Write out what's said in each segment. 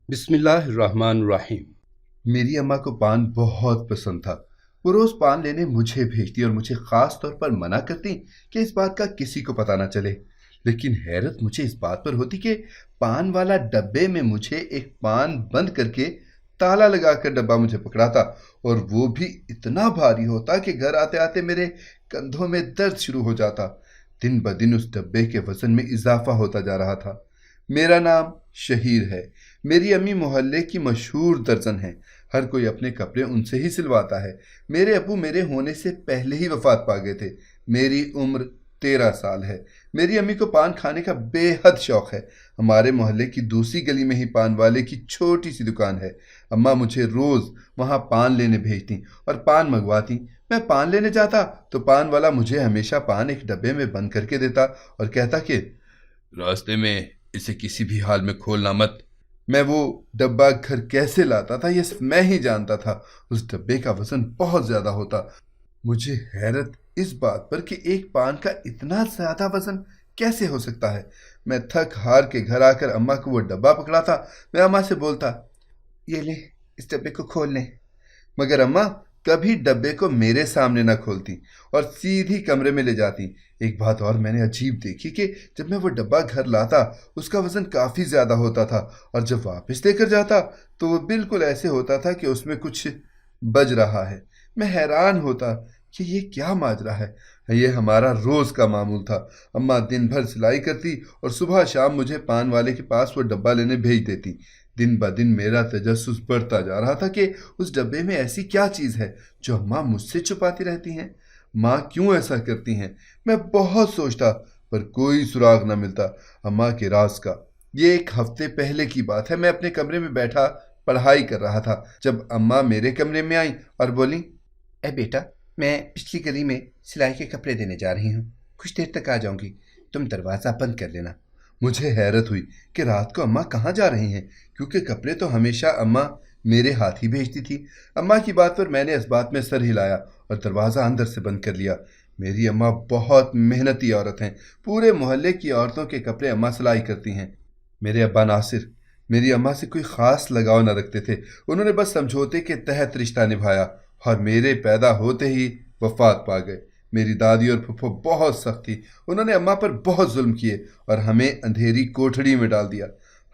بسم اللہ الرحمن الرحیم۔ میری اماں کو پان بہت پسند تھا۔ وہ روز پان لینے مجھے بھیجتی اور مجھے خاص طور پر منع کرتی کہ اس بات کا کسی کو پتہ نہ چلے۔ لیکن حیرت مجھے اس بات پر ہوتی کہ پان والا ڈبے میں مجھے ایک پان بند کر کے تالا لگا کر ڈبہ مجھے پکڑاتا، اور وہ بھی اتنا بھاری ہوتا کہ گھر آتے آتے میرے کندھوں میں درد شروع ہو جاتا۔ دن بدن اس ڈبے کے وزن میں اضافہ ہوتا جا رہا تھا۔ میرا نام شہیر ہے۔ میری امی محلے کی مشہور درزن ہیں۔ ہر کوئی اپنے کپڑے ان سے ہی سلواتا ہے۔ میرے ابو میرے ہونے سے پہلے ہی وفات پا گئے تھے۔ میری عمر 13 سال ہے۔ میری امی کو پان کھانے کا بے حد شوق ہے۔ ہمارے محلے کی دوسری گلی میں ہی پان والے کی چھوٹی سی دکان ہے۔ اماں مجھے روز وہاں پان لینے بھیجتی اور پان منگواتی۔ میں پان لینے جاتا تو پان والا مجھے ہمیشہ پان ایک ڈبے میں بند کر کے دیتا اور کہتا کہ راستے میں اسے کسی بھی حال میں کھولنا مت۔ میں وہ ڈبہ گھر کیسے لاتا تھا یہ صرف میں ہی جانتا تھا۔ اس ڈبے کا وزن بہت زیادہ ہوتا۔ مجھے حیرت اس بات پر کہ ایک پان کا اتنا زیادہ وزن کیسے ہو سکتا ہے۔ میں تھک ہار کے گھر آ کر اماں کو وہ ڈبہ پکڑاتا۔ میں اماں سے بولتا، یہ لے، اس ڈبے کو کھول لیں۔ مگر اماں کبھی ڈبے کو میرے سامنے نہ کھولتی اور سیدھی کمرے میں لے جاتی۔ ایک بات اور میں نے عجیب دیکھی کہ جب میں وہ ڈبہ گھر لاتا اس کا وزن کافی زیادہ ہوتا تھا، اور جب واپس لے کر جاتا تو وہ بالکل ایسے ہوتا تھا کہ اس میں کچھ بج رہا ہے۔ میں حیران ہوتا کہ یہ کیا ماجرا ہے۔ یہ ہمارا روز کا معمول تھا۔ اماں دن بھر سلائی کرتی اور صبح شام مجھے پان والے کے پاس وہ ڈبہ لینے بھیج دیتی۔ دن بدن میرا تجسس بڑھتا جا رہا تھا کہ اس ڈبے میں ایسی کیا چیز ہے جو اماں مجھ سے چھپاتی رہتی ہیں۔ ماں کیوں ایسا کرتی ہیں؟ میں بہت سوچتا، پر کوئی سراغ نہ ملتا اماں کے راز کا۔ یہ ایک ہفتے پہلے کی بات ہے۔ میں اپنے کمرے میں بیٹھا پڑھائی کر رہا تھا جب اماں میرے کمرے میں آئیں اور بولیں، اے بیٹا، میں پچھلی گلی میں سلائی کے کپڑے دینے جا رہی ہوں، کچھ دیر تک آ جاؤں گی، تم دروازہ بند کر لینا۔ مجھے حیرت ہوئی کہ رات کو اماں کہاں جا رہی ہیں، کیونکہ کپڑے تو ہمیشہ اماں میرے ہاتھ ہی بھیجتی تھی۔ اماں کی بات پر میں نے اس بات میں سر ہلایا اور دروازہ اندر سے بند کر لیا۔ میری اماں بہت محنتی عورت ہیں۔ پورے محلے کی عورتوں کے کپڑے اماں سلائی کرتی ہیں۔ میرے ابا ناصر میری اماں سے کوئی خاص لگاؤ نہ رکھتے تھے۔ انہوں نے بس سمجھوتے کے تحت رشتہ نبھایا اور میرے پیدا ہوتے ہی وفات پا گئے۔ میری دادی اور پھپھو بہت سخت تھی۔ انہوں نے اماں پر بہت ظلم کیے اور ہمیں اندھیری کوٹھڑی میں ڈال دیا۔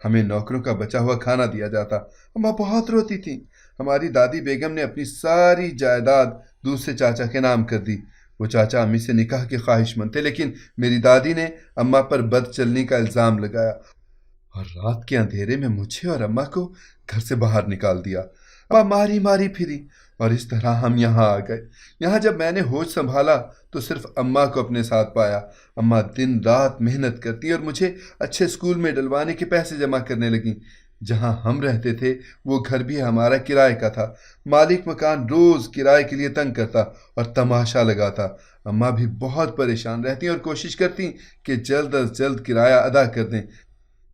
ہمیں نوکروں کا بچا ہوا کھانا دیا جاتا۔ اماں بہت روتی تھیں۔ ہماری دادی بیگم نے اپنی ساری جائیداد دوسرے چاچا کے نام کر دی۔ وہ چاچا امی سے نکاح کے خواہش مند تھے، لیکن میری دادی نے اماں پر بد چلنی کا الزام لگایا اور رات کے اندھیرے میں مجھے اور اماں کو گھر سے باہر نکال دیا۔ اماں ماری ماری پھری اور اس طرح ہم یہاں آ گئے۔ یہاں جب میں نے ہوش سنبھالا تو صرف اماں کو اپنے ساتھ پایا۔ اماں دن رات محنت کرتی اور مجھے اچھے اسکول میں ڈلوانے کے پیسے جمع کرنے لگیں۔ جہاں ہم رہتے تھے وہ گھر بھی ہمارا کرائے کا تھا۔ مالک مکان روز کرائے کے لیے تنگ کرتا اور تماشا لگاتا۔ اماں بھی بہت پریشان رہتی اور کوشش کرتی کہ جلد از جلد کرایہ ادا کر دیں۔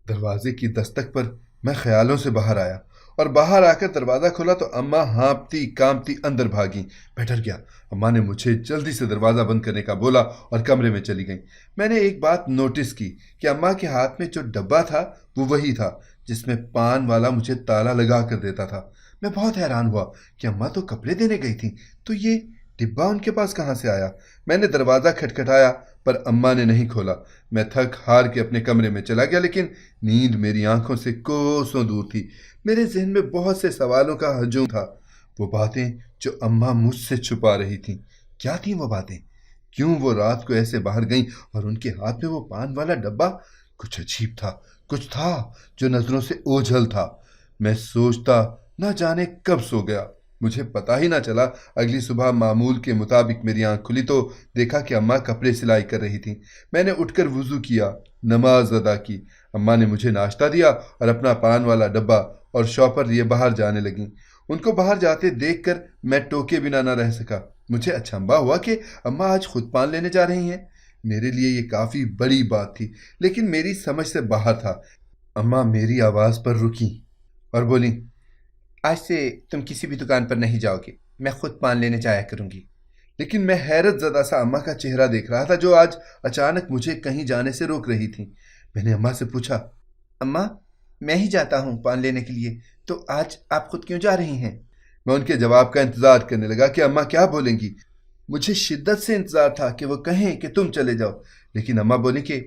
دروازے کی دستک پر میں خیالوں سے باہر آیا اور باہر آ کر دروازہ کھولا تو اماں ہانپتی کانپتی اندر بھاگیں۔ میں ڈر گیا۔ اماں نے مجھے جلدی سے دروازہ بند کرنے کا بولا اور کمرے میں چلی گئیں۔ میں نے ایک بات نوٹس کی کہ اماں کے ہاتھ میں جو ڈبہ تھا وہ وہی تھا جس میں پان والا مجھے تالا لگا کر دیتا تھا۔ میں بہت حیران ہوا کہ اماں تو کپڑے دینے گئی تھیں، تو یہ ڈبہ ان کے پاس کہاں سے آیا؟ میں نے دروازہ کھٹکھٹایا پر اماں نے نہیں کھولا۔ میں تھک ہار کے اپنے کمرے میں چلا گیا، لیکن نیند میری آنکھوں سے کوسوں دور تھی۔ میرے ذہن میں بہت سے سوالوں کا ہجوم تھا۔ وہ باتیں جو اماں مجھ سے چھپا رہی تھیں، کیا تھیں وہ باتیں؟ کیوں وہ رات کو ایسے باہر گئیں اور ان کے ہاتھ میں وہ پان والا ڈبہ؟ کچھ عجیب تھا، کچھ تھا جو نظروں سے اوجھل تھا۔ میں سوچتا نہ جانے کب سو گیا۔ مجھے پتا ہی نہ چلا۔ اگلی صبح معمول کے مطابق میری آنکھ کھلی تو دیکھا کہ اماں کپڑے سلائی کر رہی تھیں۔ میں نے اٹھ کر وضو کیا، نماز ادا کی۔ اماں نے مجھے ناشتہ دیا اور اپنا پان والا ڈبہ اور شاپر لیے باہر جانے لگیں۔ ان کو باہر جاتے دیکھ کر میں ٹوکے بنا نہ رہ سکا۔ مجھے اچنبھا ہوا کہ اماں آج خود پان لینے جا رہی ہیں۔ میرے لیے یہ کافی بڑی بات تھی، لیکن میری سمجھ سے باہر تھا۔ اماں میری آواز پر رکیں اور بولیں، آج سے تم کسی بھی دکان پر نہیں جاؤ گے، میں خود پان لینے جایا کروں گی۔ لیکن میں حیرت زدہ سا اماں کا چہرہ دیکھ رہا تھا جو آج اچانک مجھے کہیں جانے سے روک رہی تھیں۔ میں نے اماں سے پوچھا، اماں میں ہی جاتا ہوں پان لینے کے لیے، تو آج آپ خود کیوں جا رہی ہیں؟ میں ان کے جواب کا انتظار کرنے لگا کہ اماں کیا بولیں گی۔ مجھے شدت سے انتظار تھا کہ وہ کہیں کہ تم چلے جاؤ، لیکن اماں بولی کہ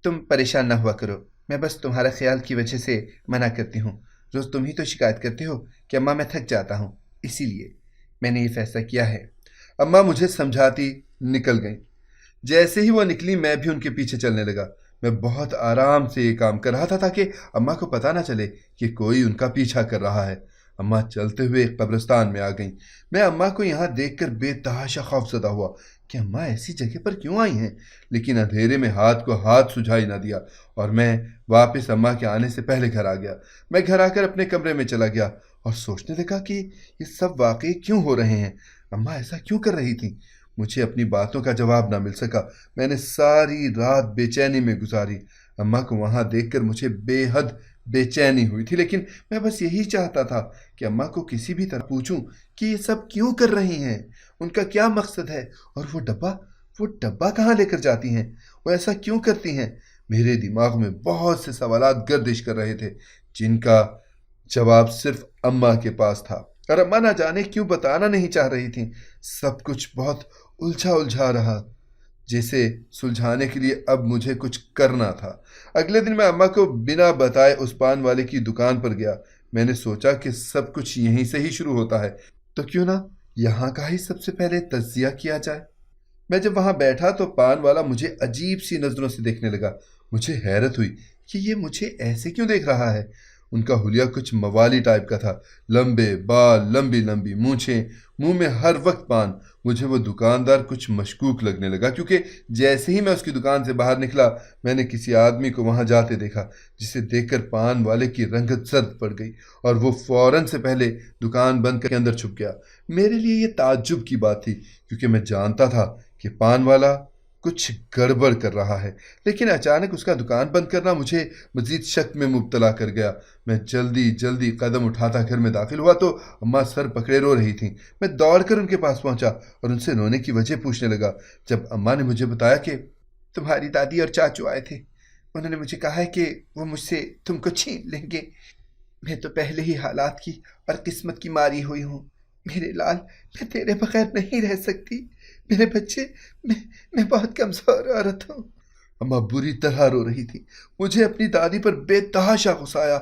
تم پریشان نہ ہوا کرو، میں بس تمہارا خیال کی وجہ سے منع کرتی ہوں۔ روز تم ہی تو شکایت کرتے ہو کہ اماں میں تھک جاتا ہوں، اسی لیے میں نے یہ فیصلہ کیا ہے۔ اماں مجھے سمجھاتی نکل گئیں۔ جیسے ہی وہ نکلی میں بھی ان کے پیچھے چلنے لگا۔ میں بہت آرام سے یہ کام کر رہا تھا تاکہ اماں کو پتہ نہ چلے کہ کوئی ان کا پیچھا کر رہا ہے۔ اماں چلتے ہوئے ایک قبرستان میں آ گئیں۔ میں اماں کو یہاں دیکھ کر بے تحاشا خوف زدہ ہوا کہ اماں ایسی جگہ پر کیوں آئی ہیں، لیکن اندھیرے میں ہاتھ کو ہاتھ سجھائی نہ دیا اور میں واپس اماں کے آنے سے پہلے گھر آ گیا۔ میں گھر آ کر اپنے کمرے میں چلا گیا اور سوچنے لگا کہ یہ سب واقعی کیوں ہو رہے ہیں، اماں ایسا کیوں کر رہی تھیں۔ مجھے اپنی باتوں کا جواب نہ مل سکا۔ میں نے ساری رات بے چینی میں گزاری۔ اماں کو وہاں دیکھ کر مجھے بے حد بے چینی ہوئی تھی، لیکن میں بس یہی چاہتا تھا کہ اماں کو کسی بھی طرح پوچھوں کہ یہ سب کیوں کر رہی ہیں، ان کا کیا مقصد ہے، اور وہ ڈبہ کہاں لے کر جاتی ہیں، وہ ایسا کیوں کرتی ہیں۔ میرے دماغ میں بہت سے سوالات گردش کر رہے تھے جن کا جواب صرف اماں کے پاس تھا، اور اماں نہ جانے کیوں بتانا نہیں چاہ رہی تھیں۔ سب کچھ بہت الجھا رہا، جسے سلجھانے کے لیے اب مجھے کچھ کرنا تھا۔ اگلے دن میں اماں کو بنا بتائے اس پان والے کی دکان پر گیا۔ میں نے سوچا کہ سب کچھ یہیں سے ہی شروع ہوتا ہے، تو کیوں نہ یہاں کا ہی سب سے پہلے تجزیہ کیا جائے۔ میں جب وہاں بیٹھا تو پان والا مجھے عجیب سی نظروں سے دیکھنے لگا۔ مجھے حیرت ہوئی کہ یہ مجھے ایسے کیوں دیکھ رہا ہے۔ ان کا حلیہ کچھ موالی ٹائپ کا تھا، لمبے بال، لمبی لمبی مونچھیں، منہ میں ہر وقت پان۔ مجھے وہ دکاندار کچھ مشکوک لگنے لگا، کیونکہ جیسے ہی میں اس کی دکان سے باہر نکلا میں نے کسی آدمی کو وہاں جاتے دیکھا، جسے دیکھ کر پان والے کی رنگت زرد پڑ گئی اور وہ فوراً سے پہلے دکان بند کر کے اندر چھپ گیا۔ میرے لیے یہ تعجب کی بات تھی، کیونکہ میں جانتا تھا کہ پان والا کچھ گڑبڑ کر رہا ہے، لیکن اچانک اس کا دکان بند کرنا مجھے مزید شک میں مبتلا کر گیا۔ میں جلدی قدم اٹھاتا گھر میں داخل ہوا تو اماں سر پکڑے رو رہی تھیں۔ میں دوڑ کر ان کے پاس پہنچا اور ان سے رونے کی وجہ پوچھنے لگا۔ جب اماں نے مجھے بتایا کہ تمہاری دادی اور چاچو آئے تھے، انہوں نے مجھے کہا ہے کہ وہ مجھ سے تم کو چھین لیں گے، میں تو پہلے ہی حالات کی اور قسمت کی ماری ہوئی ہوں، میرے لال میں تیرے بغیر نہیں رہ سکتی، میرے بچے، میں بہت کمزور عورت ہوں۔ اماں بری طرح رو رہی تھی۔ مجھے اپنی دادی پر بے تحاشا غصہ آیا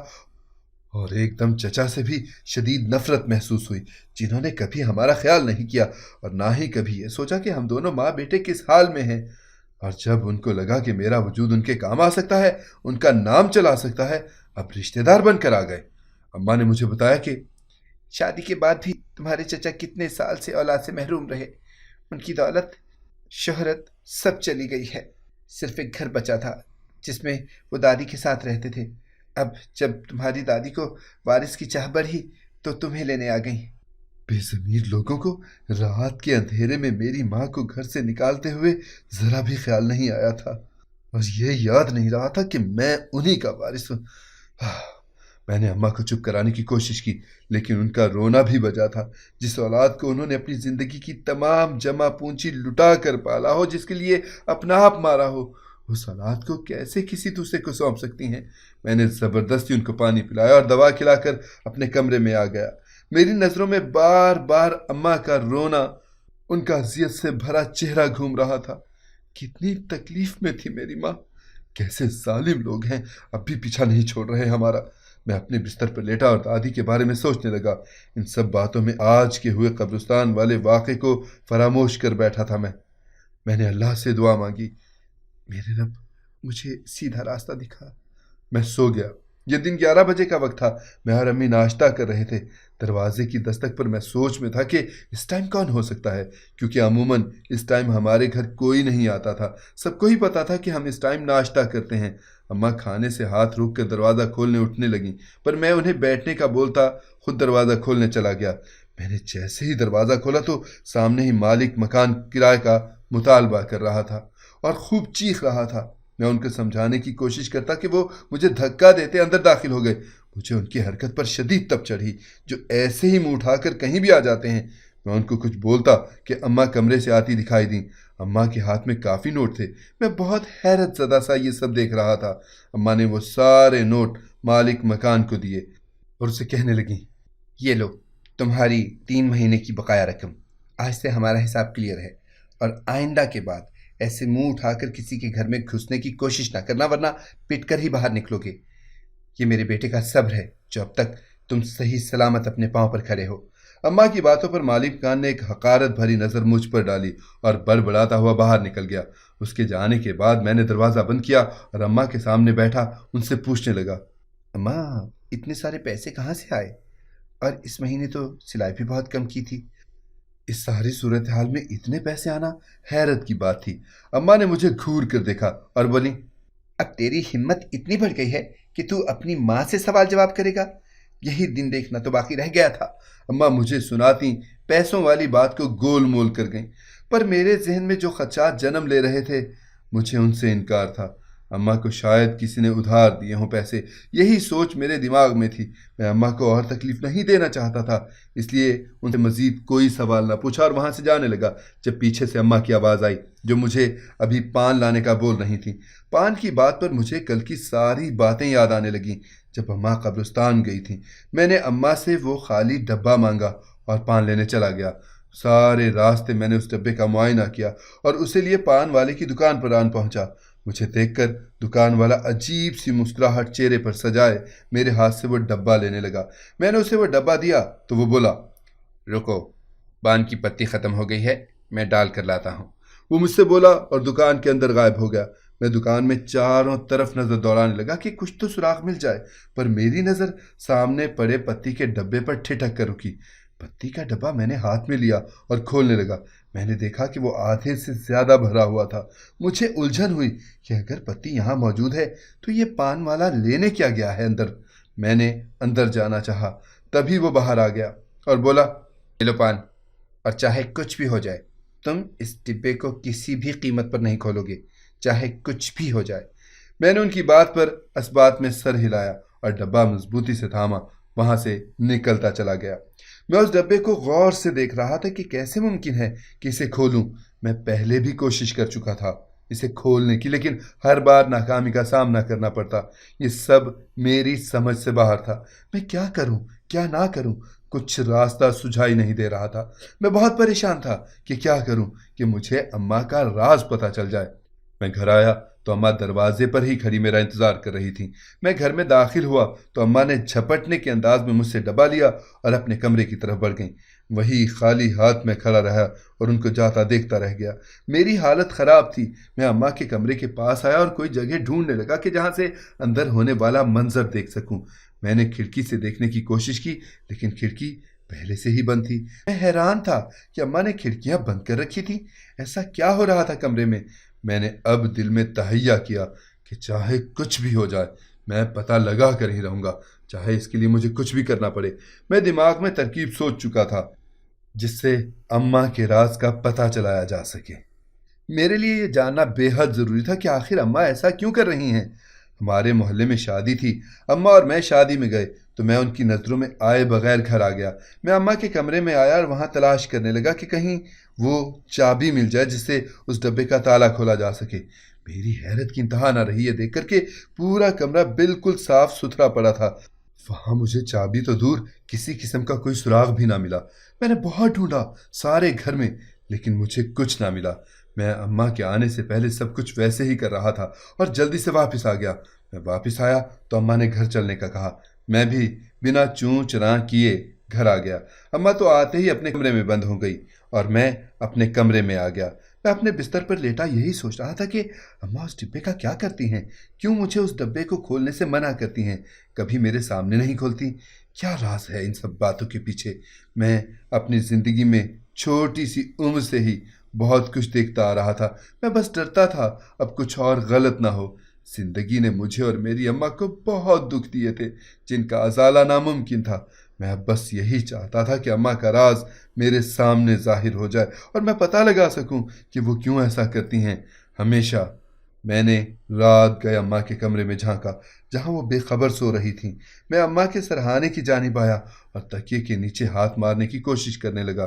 اور ایک دم چچا سے بھی شدید نفرت محسوس ہوئی، جنہوں نے کبھی ہمارا خیال نہیں کیا اور نہ ہی کبھی یہ سوچا کہ ہم دونوں ماں بیٹے کس حال میں ہیں۔ اور جب ان کو لگا کہ میرا وجود ان کے کام آ سکتا ہے، ان کا نام چلا سکتا ہے، اب رشتہ دار بن کر آ گئے۔ اماں نے مجھے بتایا کہ شادی کے بعد بھی تمہارے چچا کتنے سال سے اولاد سے محروم رہے، ان کی دولت، شہرت سب چلی گئی ہے، صرف ایک گھر بچا تھا جس میں وہ دادی کے ساتھ رہتے تھے۔ اب جب تمہاری دادی کو وارث کی چاہ بڑھی تو تمہیں لینے آ گئیں۔ بے ضمیر لوگوں کو رات کے اندھیرے میں میری ماں کو گھر سے نکالتے ہوئے ذرا بھی خیال نہیں آیا تھا، اور یہ یاد نہیں رہا تھا کہ میں انہی کا وارث ہوں۔ میں نے اماں کو چپ کرانے کی کوشش کی، لیکن ان کا رونا بھی بجا تھا۔ جس اولاد کو انہوں نے اپنی زندگی کی تمام جمع پونچی لٹا کر پالا ہو، جس کے لیے اپنا آپ مارا ہو، اس اولاد کو کیسے کسی دوسرے کو سونپ سکتی ہیں۔ میں نے زبردستی ان کو پانی پلایا اور دوا کھلا کر اپنے کمرے میں آ گیا۔ میری نظروں میں بار بار اماں کا رونا، ان کا اذیت سے بھرا چہرہ گھوم رہا تھا۔ کتنی تکلیف میں تھی میری ماں، کیسے ظالم لوگ ہیں، اب بھی پیچھا نہیں چھوڑ رہے ہمارا۔ میں اپنے بستر پر لیٹا اور دادی کے بارے میں سوچنے لگا۔ ان سب باتوں میں آج کے ہوئے قبرستان والے واقعے کو فراموش کر بیٹھا تھا۔ میں نے اللہ سے دعا مانگی، میرے رب مجھے سیدھا راستہ دکھا۔ میں سو گیا۔ یہ دن 11 بجے کا وقت تھا۔ میں اور امی ناشتہ کر رہے تھے۔ دروازے کی دستک پر میں سوچ میں تھا کہ اس ٹائم کون ہو سکتا ہے، کیونکہ عموماً اس ٹائم ہمارے گھر کوئی نہیں آتا تھا۔ سب کو ہی پتا تھا کہ ہم اس ٹائم ناشتہ کرتے ہیں۔ اماں کھانے سے ہاتھ روک کر دروازہ کھولنے اٹھنے لگیں، پر میں انہیں بیٹھنے کا بولتا خود دروازہ کھولنے چلا گیا۔ میں نے جیسے ہی دروازہ کھولا تو سامنے ہی مالک مکان کرائے کا مطالبہ کر رہا تھا اور خوب چیخ رہا تھا۔ میں ان کو سمجھانے کی کوشش کرتا کہ وہ مجھے دھکا دیتے اندر داخل ہو گئے۔ مجھے ان کی حرکت پر شدید تپ چڑھی، جو ایسے ہی منہ اٹھا کر کہیں بھی آ جاتے ہیں۔ میں ان کو کچھ بولتا کہ اماں کمرے سے آتی دکھائی دیں۔ اماں کے ہاتھ میں کافی نوٹ تھے۔ میں بہت حیرت زدہ سا یہ سب دیکھ رہا تھا۔ اماں نے وہ سارے نوٹ مالک مکان کو دیے اور اسے کہنے لگیں، یہ لو تمہاری 3 مہینے کی بقایا رقم، آج سے ہمارا حساب کلیئر ہے، اور آئندہ کے بعد ایسے منہ اٹھا کر کسی کے گھر میں گھسنے کی کوشش نہ کرنا، ورنہ پٹ کر ہی باہر نکلو گے۔ یہ میرے بیٹے کا صبر ہے جو اب تک تم صحیح سلامت اپنے پاؤں پر کھڑے ہو۔ اماں کی باتوں پر مالک مکان نے ایک حقارت بھری نظر مجھ پر ڈالی اور بڑبڑاتا ہوا باہر نکل گیا۔ اس کے جانے کے بعد میں نے دروازہ بند کیا اور اماں کے سامنے بیٹھا ان سے پوچھنے لگا، اماں اتنے سارے پیسے کہاں سے آئے؟ اور اس مہینے تو سلائی بھی بہت کم کی تھی۔ اس ساری صورتحال میں اتنے پیسے آنا حیرت کی بات تھی۔ اماں نے مجھے گھور کر دیکھا اور بولی، اب تیری ہمت اتنی بڑھ گئی ہے کہ تو اپنی ماں سے سوال جواب کرے گا؟ یہی دن دیکھنا تو باقی رہ گیا تھا۔ اماں مجھے سناتی پیسوں والی بات کو گول مول کر گئیں، پر میرے ذہن میں جو خدشات جنم لے رہے تھے مجھے ان سے انکار تھا۔ اماں کو شاید کسی نے ادھار دیے ہوں پیسے، یہی سوچ میرے دماغ میں تھی۔ میں اماں کو اور تکلیف نہیں دینا چاہتا تھا، اس لیے ان سے مزید کوئی سوال نہ پوچھا اور وہاں سے جانے لگا، جب پیچھے سے اماں کی آواز آئی جو مجھے ابھی پان لانے کا بول رہی تھی۔ پان کی بات پر مجھے کل کی ساری باتیں یاد آنے لگیں جب اماں قبرستان گئی تھیں۔ میں نے اماں سے وہ خالی ڈبہ مانگا اور پان لینے چلا گیا۔ سارے راستے میں نے اس ڈبے کا معائنہ کیا اور اسے لیے پان والے کی دکان پر آن پہنچا۔ مجھے دیکھ کر دکان والا عجیب سی مسکراہٹ چہرے پر سجائے میرے ہاتھ سے وہ ڈبہ لینے لگا۔ میں نے اسے وہ ڈبہ دیا تو وہ بولا، رکو، پان کی پتی ختم ہو گئی ہے، میں ڈال کر لاتا ہوں۔ وہ مجھ سے بولا اور دکان کے اندر غائب ہو گیا۔ میں دکان میں چاروں طرف نظر دوڑانے لگا کہ کچھ تو سراغ مل جائے، پر میری نظر سامنے پڑے پتی کے ڈبے پر ٹھٹک کر رکی۔ پتی کا ڈبہ میں نے ہاتھ میں لیا اور کھولنے لگا۔ میں نے دیکھا کہ وہ آدھے سے زیادہ بھرا ہوا تھا۔ مجھے الجھن ہوئی کہ اگر پتی یہاں موجود ہے تو یہ پان والا لینے کیا گیا ہے اندر۔ میں نے اندر جانا چاہا، تبھی وہ باہر آ گیا اور بولا، لے لو پان، اور چاہے کچھ بھی ہو جائے تم اس ڈبے کو کسی بھی قیمت پر نہیں کھولو گے، چاہے کچھ بھی ہو جائے۔ میں نے ان کی بات پر اسبات میں سر ہلایا اور ڈبہ مضبوطی سے تھاما، وہاں سے نکلتا چلا گیا۔ میں اس ڈبے کو غور سے دیکھ رہا تھا کہ کیسے ممکن ہے کہ اسے کھولوں۔ میں پہلے بھی کوشش کر چکا تھا اسے کھولنے کی، لیکن ہر بار ناکامی کا سامنا کرنا پڑتا۔ یہ سب میری سمجھ سے باہر تھا۔ میں کیا کروں کیا نہ کروں، کچھ راستہ سجھائی نہیں دے رہا تھا۔ میں بہت پریشان تھا کہ کیا کروں کہ مجھے اماں کا راز پتہ چل جائے۔ میں گھر آیا تو اماں دروازے پر ہی کھڑی میرا انتظار کر رہی تھیں۔ میں گھر میں داخل ہوا تو اماں نے جھپٹنے کے انداز میں مجھ سے ڈبہ لیا اور اپنے کمرے کی طرف بڑھ گئیں۔ وہی خالی ہاتھ میں کھڑا رہا اور ان کو جاتا دیکھتا رہ گیا۔ میری حالت خراب تھی۔ میں اماں کے کمرے کے پاس آیا اور کوئی جگہ ڈھونڈنے لگا کہ جہاں سے اندر ہونے والا منظر دیکھ سکوں۔ میں نے کھڑکی سے دیکھنے کی کوشش کی، لیکن کھڑکی پہلے سے ہی بند تھی۔ میں حیران تھا کہ اماں نے کھڑکیاں بند کر رکھی تھیں۔ ایسا کیا ہو رہا تھا کمرے میں؟ میں نے اب دل میں تہیہ کیا کہ چاہے کچھ بھی ہو جائے میں پتہ لگا کر ہی رہوں گا، چاہے اس کے لیے مجھے کچھ بھی کرنا پڑے۔ میں دماغ میں ترکیب سوچ چکا تھا جس سے اماں کے راز کا پتہ چلایا جا سکے۔ میرے لیے یہ جاننا بے حد ضروری تھا کہ آخر اماں ایسا کیوں کر رہی ہیں۔ ہمارے محلے میں شادی تھی، اماں اور میں شادی میں گئے تو میں ان کی نظروں میں آئے بغیر گھر آ گیا۔ میں اماں کے کمرے میں آیا اور وہاں تلاش کرنے لگا کہ کہیں وہ چابی مل جائے جس سے اس ڈبے کا تالا کھولا جا سکے۔ میری حیرت کی انتہا نہ رہی یہ دیکھ کر کہ پورا کمرہ بالکل صاف ستھرا پڑا تھا۔ وہاں مجھے چابی تو دور کسی قسم کا کوئی سراغ بھی نہ ملا۔ میں نے بہت ڈھونڈا سارے گھر میں، لیکن مجھے کچھ نہ ملا۔ میں اماں کے آنے سے پہلے سب کچھ ویسے ہی کر رہا تھا اور جلدی سے واپس آ گیا۔ میں واپس آیا تو اماں نے گھر چلنے کا کہا۔ میں بھی بنا چوں چراں کیے گھر آ گیا۔ اماں تو آتے ہی اپنے کمرے میں بند ہو گئی اور میں اپنے کمرے میں آ گیا۔ میں اپنے بستر پر لیٹا یہی سوچ رہا تھا کہ اماں اس ڈبے کا کیا کرتی ہیں، کیوں مجھے اس ڈبے کو کھولنے سے منع کرتی ہیں، کبھی میرے سامنے نہیں کھولتی۔ کیا راز ہے ان سب باتوں کے پیچھے؟ میں اپنی زندگی میں چھوٹی سی عمر سے ہی بہت کچھ دیکھتا آ رہا تھا۔ میں بس ڈرتا تھا اب کچھ اور غلط نہ ہو۔ زندگی نے مجھے اور میری اماں کو بہت دکھ دیے تھے جن کا ازالہ ناممکن تھا۔ میں اب بس یہی چاہتا تھا کہ اماں کا راز میرے سامنے ظاہر ہو جائے اور میں پتہ لگا سکوں کہ وہ کیوں ایسا کرتی ہیں۔ ہمیشہ میں نے رات گئے اماں کے کمرے میں جھانکا جہاں وہ بے خبر سو رہی تھیں۔ میں اماں کے سرہانے کی جانب آیا اور تکیے کے نیچے ہاتھ مارنے کی کوشش کرنے لگا۔